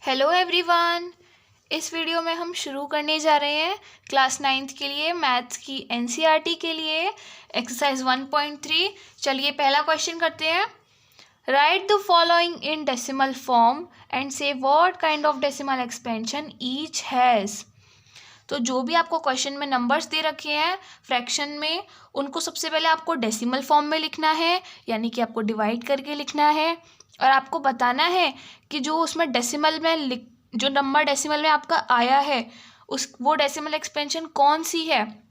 Hello everyone. इस video में हम शुरू करने जा रहे हैं क्लास 9th के लिए मैथ्स की एनसीईआरटी के लिए एक्सरसाइज 1.3। चलिए पहला क्वेश्चन करते हैं। Write the following in decimal form and say what kind of decimal expansion each has. तो जो भी आपको क्वेश्चन में नंबर्स दे रखे हैं फ्रैक्शन में, उनको सबसे पहले आपको डेसिमल फॉर्म में लिखना है, यानी कि आपको डिवाइड करके लिखना है। और आपको बताना है कि जो उसमें डेसिमल में जो नंबर डेसिमल में आपका आया है वो डेसिमल एक्सपेंशन कौन सी है।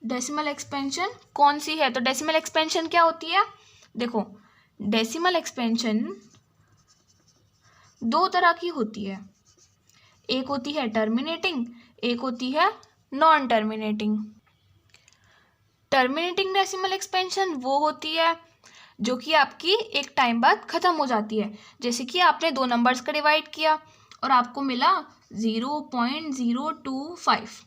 डेसिमल एक्सपेंशन कौन सी है, तो डेसिमल एक्सपेंशन क्या होती है। देखो, डेसिमल एक्सपेंशन दो तरह की होती है, एक होती है टर्मिनेटिंग, एक होती है non terminating. Terminating decimal expansion वो होती है जो कि आपकी एक टाइम बाद ख़त्म हो जाती है। जैसे कि आपने दो नंबर्स का डिवाइड किया और आपको मिला 0.025,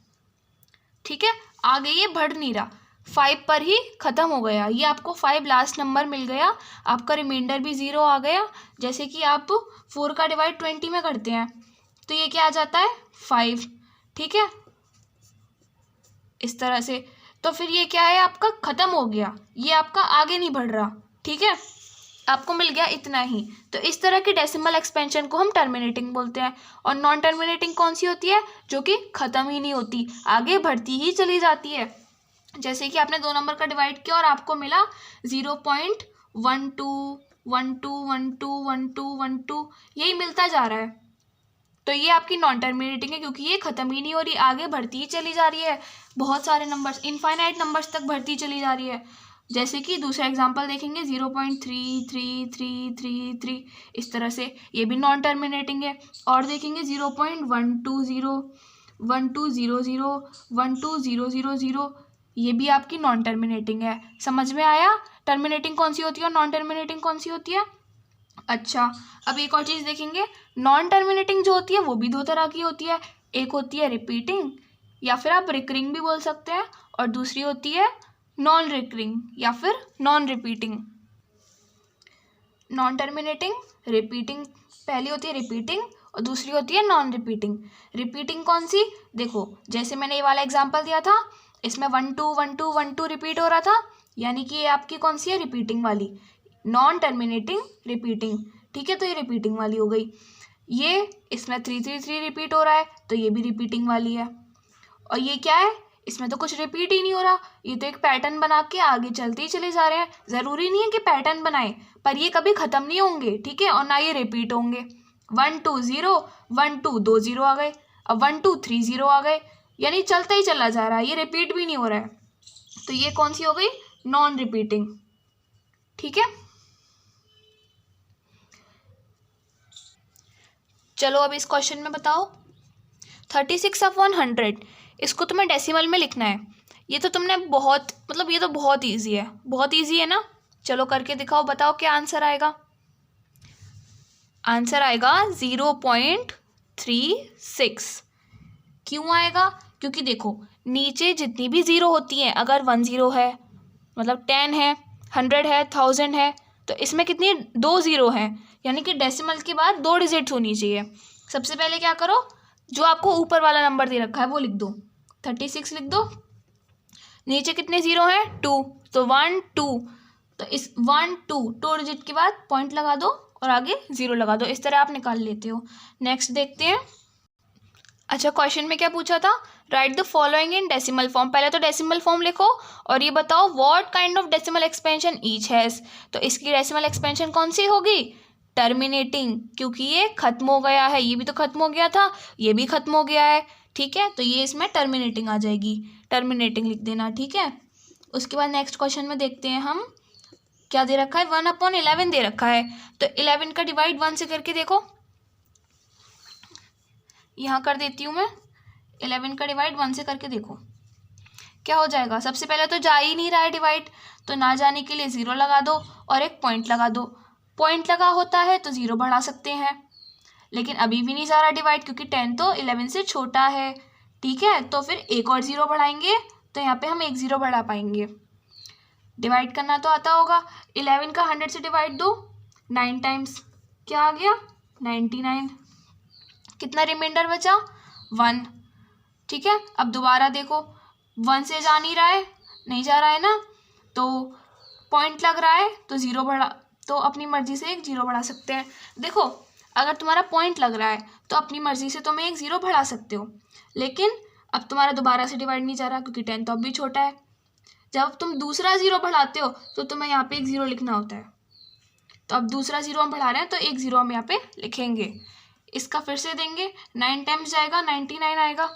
ठीक है, आगे ये बढ़ नहीं रहा, 5 पर ही ख़त्म हो गया। ये आपको 5 लास्ट नंबर मिल गया, आपका रिमाइंडर भी 0 आ गया। जैसे कि आप 4 का डिवाइड 20 में करते हैं तो ये क्या आ जाता है 5, ठीक है, इस तरह से। तो फिर ये क्या है, आपका ख़त्म हो गया, ये आपका आगे नहीं बढ़ रहा, ठीक है, आपको मिल गया इतना ही। तो इस तरह की डेसिमल एक्सपेंशन को हम टर्मिनेटिंग बोलते हैं। और नॉन टर्मिनेटिंग कौन सी होती है, जो कि ख़त्म ही नहीं होती, आगे बढ़ती ही चली जाती है। जैसे कि आपने दो नंबर का डिवाइड किया और आपको मिला 0.12121212 यही मिलता जा रहा है, तो ये आपकी नॉन टर्मिनेटिंग है, क्योंकि ये ख़त्म ही नहीं हो रही, आगे बढ़ती ही चली जा रही है, बहुत सारे नंबर्स, इनफाइनाइट नंबर्स तक बढ़ती चली जा रही है। जैसे कि दूसरा एग्जांपल देखेंगे 0.333333, इस तरह से, ये भी नॉन टर्मिनेटिंग है। और देखेंगे 0.12012001200, ये भी आपकी नॉन टर्मिनेटिंग है। समझ में आया टर्मिनेटिंग कौन सी होती है और नॉन टर्मिनेटिंग कौन सी होती है। अच्छा, अब एक और चीज़ देखेंगे, नॉन टर्मिनेटिंग जो होती है वो भी दो तरह की होती है, एक होती है रिपीटिंग या फिर आप रिकरिंग भी बोल सकते हैं, और दूसरी होती है नॉन रिकरिंग या फिर non repeating. Non terminating, repeating, पहली होती है रिपीटिंग और दूसरी होती है नॉन रिपीटिंग। रिपीटिंग कौन सी, देखो जैसे मैंने ये वाला एग्जांपल दिया था, इसमें 121212 रिपीट हो रहा था, यानी कि ये आपकी कौन सी है, रिपीटिंग वाली, नॉन टर्मिनेटिंग रिपीटिंग, ठीक है, तो ये रिपीटिंग वाली हो गई। ये इसमें 333 रिपीट हो रहा है तो ये भी रिपीटिंग वाली है। और ये क्या है, इसमें तो कुछ रिपीट ही नहीं हो रहा, ये तो एक पैटर्न बना के आगे चलते ही चले जा रहे हैं। ज़रूरी नहीं है कि पैटर्न बनाए, पर ये कभी ख़त्म नहीं होंगे, ठीक है, और ना ये रिपीट होंगे। 120 12 दो 0 आ गए, अब 1230 आ गए, यानी चलता ही चला जा रहा है, ये रिपीट भी नहीं हो रहा है, तो ये कौन सी हो गई, नॉन रिपीटिंग, ठीक है। चलो अब इस क्वेश्चन में बताओ, 36/100, इसको तुम्हें डेसिमल में लिखना है। ये तो तुमने बहुत, मतलब ये तो बहुत इजी है, बहुत इजी है ना। चलो करके दिखाओ, बताओ क्या आंसर आएगा। आंसर आएगा 0.36। क्यों आएगा, क्योंकि देखो नीचे जितनी भी ज़ीरो होती हैं, अगर 10 है, मतलब 10 है, 100 है, 1000 है, तो इसमें कितनी, 2 0 हैं, यानी कि डेसिमल के बाद 2 डिजिट्स होनी चाहिए। सबसे पहले क्या करो, जो आपको ऊपर वाला नंबर दे रखा है वो लिख दो, 36 लिख दो। नीचे कितने 0 हैं, 2, तो 1 2, तो इस 1 2 डिजिट के बाद पॉइंट लगा दो और आगे 0 लगा दो, इस तरह आप निकाल लेते हो। नेक्स्ट देखते हैं। अच्छा, क्वेश्चन में क्या पूछा था, right the following in decimal form. पहले तो डेसिमल फॉर्म लिखो और ये बताओ what kind of decimal expansion each has. तो इसकी डेसिमल एक्सपेंशन कौन सी होगी, टर्मिनेटिंग, क्योंकि ये खत्म हो गया है, ये भी तो खत्म हो गया था, ये भी खत्म हो गया है, ठीक है, तो ये इसमें टर्मिनेटिंग आ जाएगी, टर्मिनेटिंग लिख देना, ठीक है। उसके बाद नेक्स्ट क्वेश्चन में देखते हैं हम, क्या दे रखा है, 1/11 दे रखा है, तो 11 का डिवाइड 1 से करके देखो, यहाँ कर देती हूँ मैं, 11 का डिवाइड 1 से करके देखो क्या हो जाएगा। सबसे पहले तो जा ही नहीं रहा है डिवाइड, तो ना जाने के लिए 0 लगा दो और एक पॉइंट लगा दो। पॉइंट लगा होता है तो 0 बढ़ा सकते हैं, लेकिन अभी भी नहीं जा रहा डिवाइड, क्योंकि 10 तो 11 से छोटा है, ठीक है, तो फिर एक और 0 बढ़ाएंगे तो यहाँ पे हम एक 0 बढ़ा पाएंगे। डिवाइड करना तो आता होगा, 11 का 100 से डिवाइड दो, 9 टाइम्स क्या आ गया, 99, कितना रिमाइंडर बचा 1। ठीक है, अब दोबारा देखो 1 से जा नहीं रहा है, नहीं जा रहा है ना, तो पॉइंट लग रहा है तो 0 बढ़ा, तो अपनी मर्जी से एक 0 बढ़ा सकते हैं। देखो अगर तुम्हारा पॉइंट लग रहा है तो अपनी मर्जी से तुम एक 0 बढ़ा सकते हो, लेकिन अब तुम्हारा दोबारा से डिवाइड नहीं जा रहा क्योंकि 10 तो अब भी छोटा है। जब तुम दूसरा 0 बढ़ाते हो तो तुम्हें यहाँ पे एक 0 लिखना होता है, तो अब दूसरा 0 हम बढ़ा रहे हैं तो एक 0 हम यहाँ पे लिखेंगे। इसका फिर से देंगे, 9 टाइम्स जाएगा 99 आएगा।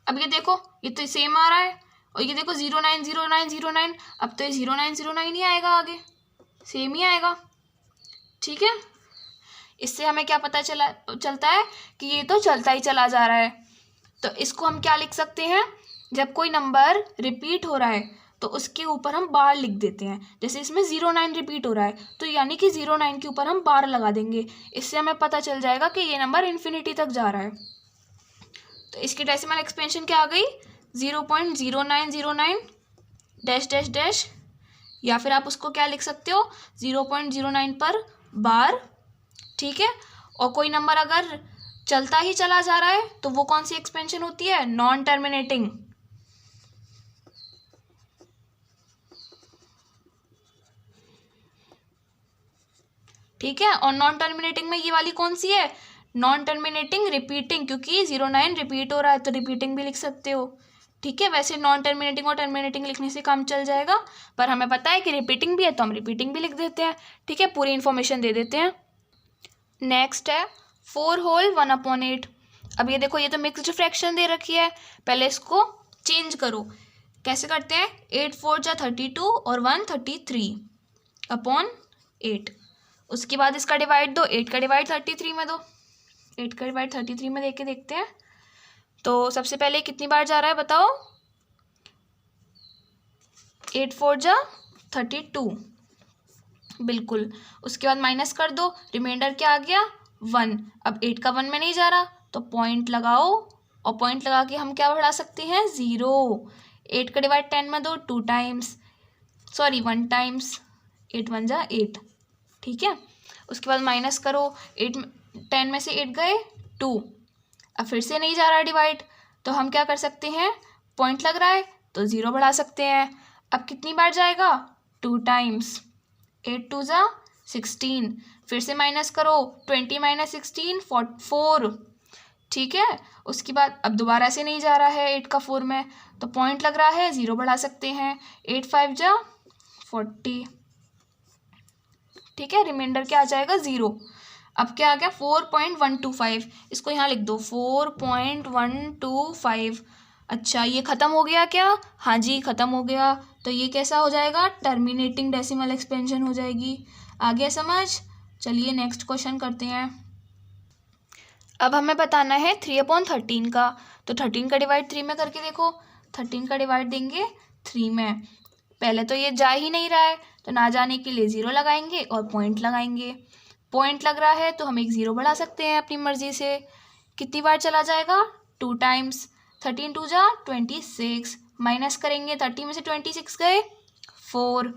अब ये देखो ये तो सेम आ रहा है, और ये देखो 090909, अब तो ये 0909 ही आएगा, आगे सेम ही आएगा। ठीक है, इससे हमें क्या पता चलता है कि ये तो चलता ही चला जा रहा है। तो इसको हम क्या लिख सकते हैं, जब कोई नंबर रिपीट हो रहा है तो उसके ऊपर हम बार लिख देते हैं। जैसे इसमें 09 रिपीट हो रहा है तो यानी कि 09 के ऊपर हम बार लगा देंगे, इससे हमें पता चल जाएगा कि ये नंबर इन्फिनिटी तक जा रहा है। तो इसकी डेसिमल एक्सपेंशन क्या आ गई, 0.0909 डैश डैश डैश, या फिर आप उसको क्या लिख सकते हो 0.09 पर बार। ठीक है, और कोई नंबर अगर चलता ही चला जा रहा है तो वो कौन सी एक्सपेंशन होती है, नॉन टर्मिनेटिंग। ठीक है, और नॉन टर्मिनेटिंग में ये वाली कौन सी है, नॉन टर्मिनेटिंग रिपीटिंग, क्योंकि 09 रिपीट हो रहा है तो रिपीटिंग भी लिख सकते हो। ठीक है, वैसे नॉन टर्मिनेटिंग और टर्मिनेटिंग लिखने से काम चल जाएगा, पर हमें पता है कि रिपीटिंग भी है तो हम रिपीटिंग भी लिख देते हैं। ठीक है, पूरी इन्फॉर्मेशन दे देते हैं। नेक्स्ट है 4 होल 1/8। अब ये देखो ये तो मिक्स्ड फ्रैक्शन दे रखी है, पहले इसको चेंज करो। कैसे करते हैं, 8 4 जा 32 और 1 33/8। उसके बाद इसका डिवाइड दो, 8 का डिवाइड 33 में दो, 8 का डिवाइड 33 में दे के देखते हैं। तो सबसे पहले कितनी बार जा रहा है बताओ, 8 4 जा 32, बिल्कुल। उसके बाद माइनस कर दो, रिमाइंडर क्या आ गया 1। अब 8 का 1 में नहीं जा रहा तो पॉइंट लगाओ, और पॉइंट लगा के हम क्या बढ़ा सकते हैं 0। 8 का डिवाइड 10 में दो 2 टाइम्स, सॉरी 1 टाइम्स, 8 1 जा 8। ठीक है, उसके बाद माइनस करो, 10 में से 8 गए 2। अब फिर से नहीं जा रहा डिवाइड तो हम क्या कर सकते हैं, पॉइंट लग रहा है तो 0 बढ़ा सकते हैं। अब कितनी बार जाएगा 2 टाइम्स, 8 2 जा 16। फिर से माइनस करो, 20 - 16 4। ठीक है, उसके बाद अब दोबारा से नहीं जा रहा है 8 का 4 में तो पॉइंट लग रहा है 0 बढ़ा सकते हैं, 8 5 जा 40। ठीक है, रिमाइंडर क्या आ जाएगा 0। अब क्या आ गया 4.125, इसको यहाँ लिख दो 4.125। अच्छा ये ख़त्म हो गया क्या, हाँ जी ख़त्म हो गया। तो ये कैसा हो जाएगा, टर्मिनेटिंग डेसिमल एक्सपेंशन हो जाएगी। आ गया समझ, चलिए नेक्स्ट क्वेश्चन करते हैं। अब हमें बताना है 3/13 का, तो 13 का डिवाइड 3 में करके देखो। 13 का डिवाइड देंगे 3 में, पहले तो ये जा ही नहीं रहा है तो ना जाने के लिए 0 लगाएंगे और पॉइंट लगाएंगे। पॉइंट लग रहा है तो हम एक 0 बढ़ा सकते हैं अपनी मर्जी से। कितनी बार चला जाएगा 2 टाइम्स, 13 2 जा 26। माइनस करेंगे, 30 में से 26 गए 4।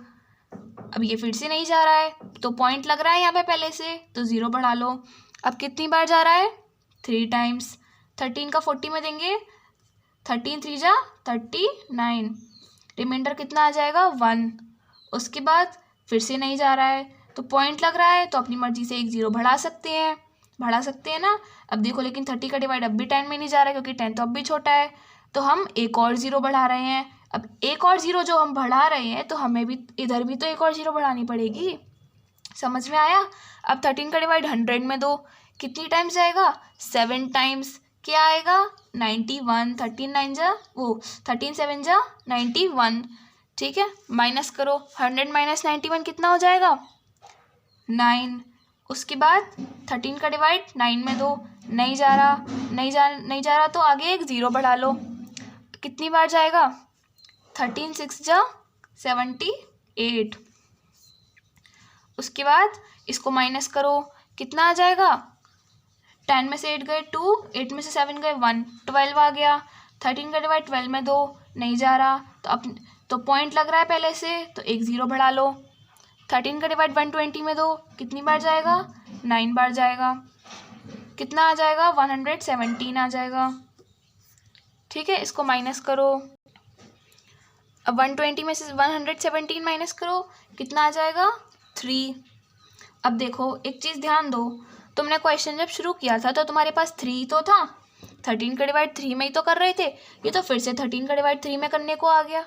अब ये फिर से नहीं जा रहा है तो पॉइंट लग रहा है यहाँ पे पहले से तो 0 बढ़ा लो। अब कितनी बार जा रहा है 3 टाइम्स, 13 का 40 में देंगे, 13 3 जा 39। रिमाइंडर कितना आ जाएगा 1। उसके बाद फिर से नहीं जा रहा है तो पॉइंट लग रहा है तो अपनी मर्जी से एक 0 बढ़ा सकते हैं ना। अब देखो लेकिन 30 का डिवाइड अब भी 10 में नहीं जा रहा है क्योंकि 10 तो अब भी छोटा है, तो हम एक और 0 बढ़ा रहे हैं। अब एक और 0 जो हम बढ़ा रहे हैं तो हमें भी इधर भी तो एक और 0 बढ़ानी पड़ेगी। समझ में आया। अब 13 का डिवाइड 100 में दो, कितनी टाइम्स जाएगा 7 टाइम्स। क्या आएगा 91। 13 7 जा 91। ठीक है, माइनस करो, 100 - 91 कितना हो जाएगा 9। उसके बाद 13 का डिवाइड 9 में दो, नहीं जा रहा तो आगे एक 0 बढ़ा लो। कितनी बार जाएगा 13 6 जा 78। उसके बाद इसको माइनस करो, कितना आ जाएगा 10 में से 8 गए 2, 8 में से 7 गए 1, 12 आ गया। 13 का डिवाइड 12 में दो, नहीं जा रहा तो पॉइंट लग रहा है पहले से तो एक 0 बढ़ा लो। 13 का डिवाइड 120 में दो, कितनी बार जाएगा 9 बार जाएगा। कितना आ जाएगा, 117 आ जाएगा। ठीक है, इसको माइनस करो। अब 120 में से 117 माइनस करो, कितना आ जाएगा, 3। अब देखो एक चीज़ ध्यान दो, तुमने क्वेश्चन जब शुरू किया था तो तुम्हारे पास 3 तो था, 13 का डिवाइड 3 में ही तो कर रहे थे, ये तो फिर से 13 का डिवाइड 3 में करने को आ गया,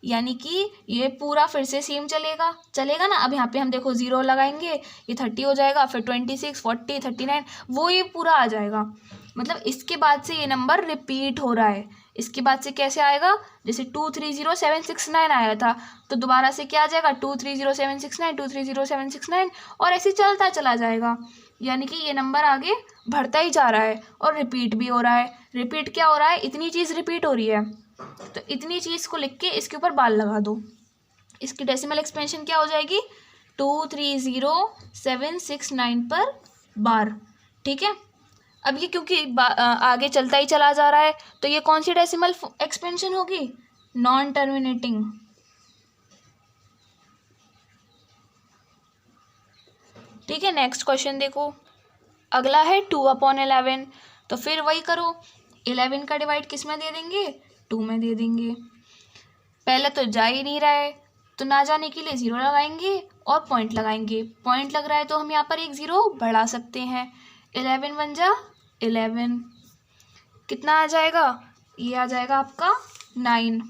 यानी कि ये पूरा फिर से सेम चलेगा ना। अब यहाँ पे हम देखो 0 लगाएंगे, ये 30 हो जाएगा, फिर 26, 40, 39 वो ये पूरा आ जाएगा। मतलब इसके बाद से ये नंबर रिपीट हो रहा है। इसके बाद से कैसे आएगा, जैसे 230769 आया था तो दोबारा से क्या आ जाएगा, 230769, 230769 और ऐसे चलता चला जाएगा। यानी कि ये नंबर आगे बढ़ता ही जा रहा है और रिपीट भी हो रहा है। रिपीट क्या हो रहा है, इतनी चीज़ रिपीट हो रही है, तो इतनी चीज़ को लिख के इसके ऊपर बार लगा दो। इसकी डेसिमल एक्सपेंशन क्या हो जाएगी, 230769 पर बार। ठीक है, अब ये क्योंकि आगे चलता ही चला जा रहा है तो ये कौन सी डेसिमल एक्सपेंशन होगी, नॉन टर्मिनेटिंग। ठीक है, नेक्स्ट क्वेश्चन देखो, अगला है 2/11। तो फिर वही करो, 11 का डिवाइड किस में दे देंगे, 2 में दे देंगे। पहले तो जा ही नहीं रहा है तो ना जाने के लिए 0 लगाएंगे और पॉइंट लगाएंगे। पॉइंट लग रहा है तो हम यहाँ पर एक 0 बढ़ा सकते हैं। 11 बन जा 11, कितना आ जाएगा, ये आ जाएगा आपका 9।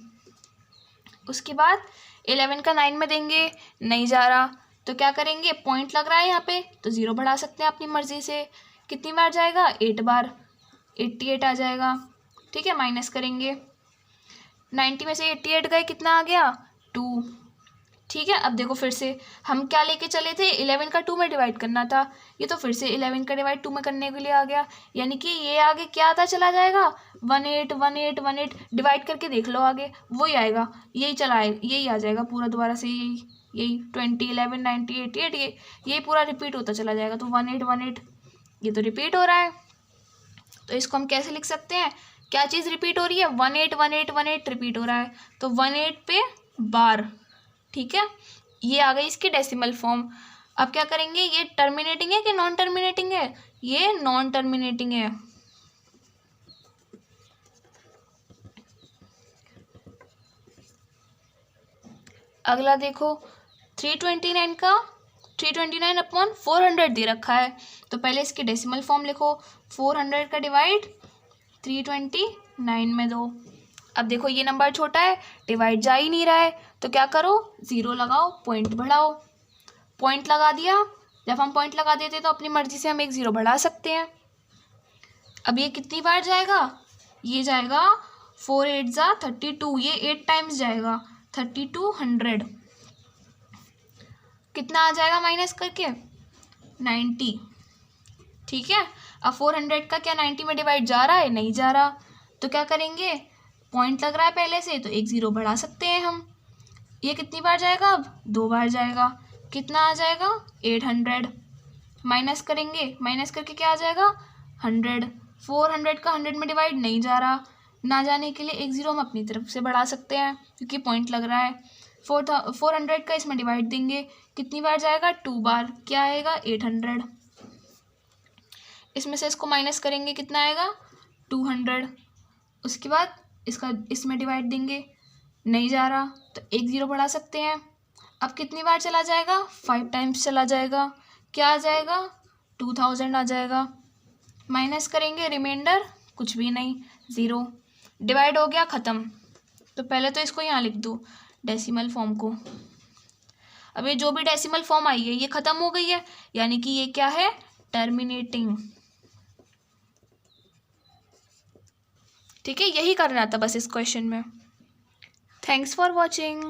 उसके बाद 11 का 9 में देंगे, नहीं जा रहा तो क्या करेंगे, पॉइंट लग रहा है यहाँ पे तो 0 बढ़ा सकते हैं अपनी मर्जी से। कितनी बार जाएगा, 8 बार, 88 आ जाएगा। ठीक है, माइनस करेंगे, 90 में से 88 गए, कितना आ गया, 2। ठीक है, अब देखो फिर से हम क्या लेके चले थे, 11 का 2 में डिवाइड करना था, ये तो फिर से 11 का डिवाइड 2 में करने के लिए आ गया। यानी कि ये आगे क्या आता चला जाएगा, 18 18 18 डिवाइड करके देख लो, आगे वही आएगा, यही यही आ जाएगा पूरा दोबारा से, यही 20 11 90 88 यही पूरा रिपीट होता चला जाएगा। तो 18 18 ये तो रिपीट हो रहा है, तो इसको हम कैसे लिख सकते हैं, क्या चीज़ रिपीट हो रही है, 18 18 18 रिपीट हो रहा है तो 18 पे बार। ठीक है, ये आ गई इसकी डेसिमल फॉर्म। अब क्या करेंगे, ये टर्मिनेटिंग है कि नॉन टर्मिनेटिंग है, ये नॉन टर्मिनेटिंग है। अगला देखो 329 का 329/400 दे रखा है, तो पहले इसकी डेसिमल फॉर्म लिखो, 400 का डिवाइड 329 में दो। अब देखो ये नंबर छोटा है, डिवाइड जा ही नहीं रहा है तो क्या करो, 0 लगाओ, पॉइंट बढ़ाओ। पॉइंट लगा दिया, जब हम पॉइंट लगा देते तो अपनी मर्जी से हम एक 0 बढ़ा सकते हैं। अब ये कितनी बार जाएगा, ये जाएगा 4 8 जा 32, ये 8 टाइम्स जाएगा, 3200। कितना आ जाएगा माइनस करके, 90। ठीक है, अब 400 का क्या 90 में डिवाइड जा रहा है, नहीं जा रहा तो क्या करेंगे, पॉइंट लग रहा है पहले से तो एक 0 बढ़ा सकते हैं हम। ये कितनी बार जाएगा, अब 2 बार जाएगा, कितना आ जाएगा, 800। माइनस करेंगे, माइनस करके क्या आ जाएगा, 100। 400 का 100 में डिवाइड नहीं जा रहा, ना जाने के लिए एक 0 हम अपनी तरफ से बढ़ा सकते हैं क्योंकि पॉइंट लग रहा है। 400 का इसमें डिवाइड देंगे, कितनी बार जाएगा, 2 बार, क्या आएगा, 800। इसमें से इसको माइनस करेंगे, कितना आएगा, 200। उसके बाद इसका इसमें डिवाइड देंगे, नहीं जा रहा तो एक 0 बढ़ा सकते हैं। अब कितनी बार चला जाएगा, 5 टाइम्स चला जाएगा, क्या आ जाएगा, 2000 आ जाएगा। माइनस करेंगे, रिमाइंडर कुछ भी नहीं, 0। डिवाइड हो गया, ख़त्म। तो पहले तो इसको यहाँ लिख दो डेसिमल फॉर्म को। अब ये जो भी डेसिमल फॉर्म आई है ये ख़त्म हो गई है, यानी कि ये क्या है, टर्मिनेटिंग। ठीक है, यही करना था बस इस क्वेश्चन में। Thanks for watching.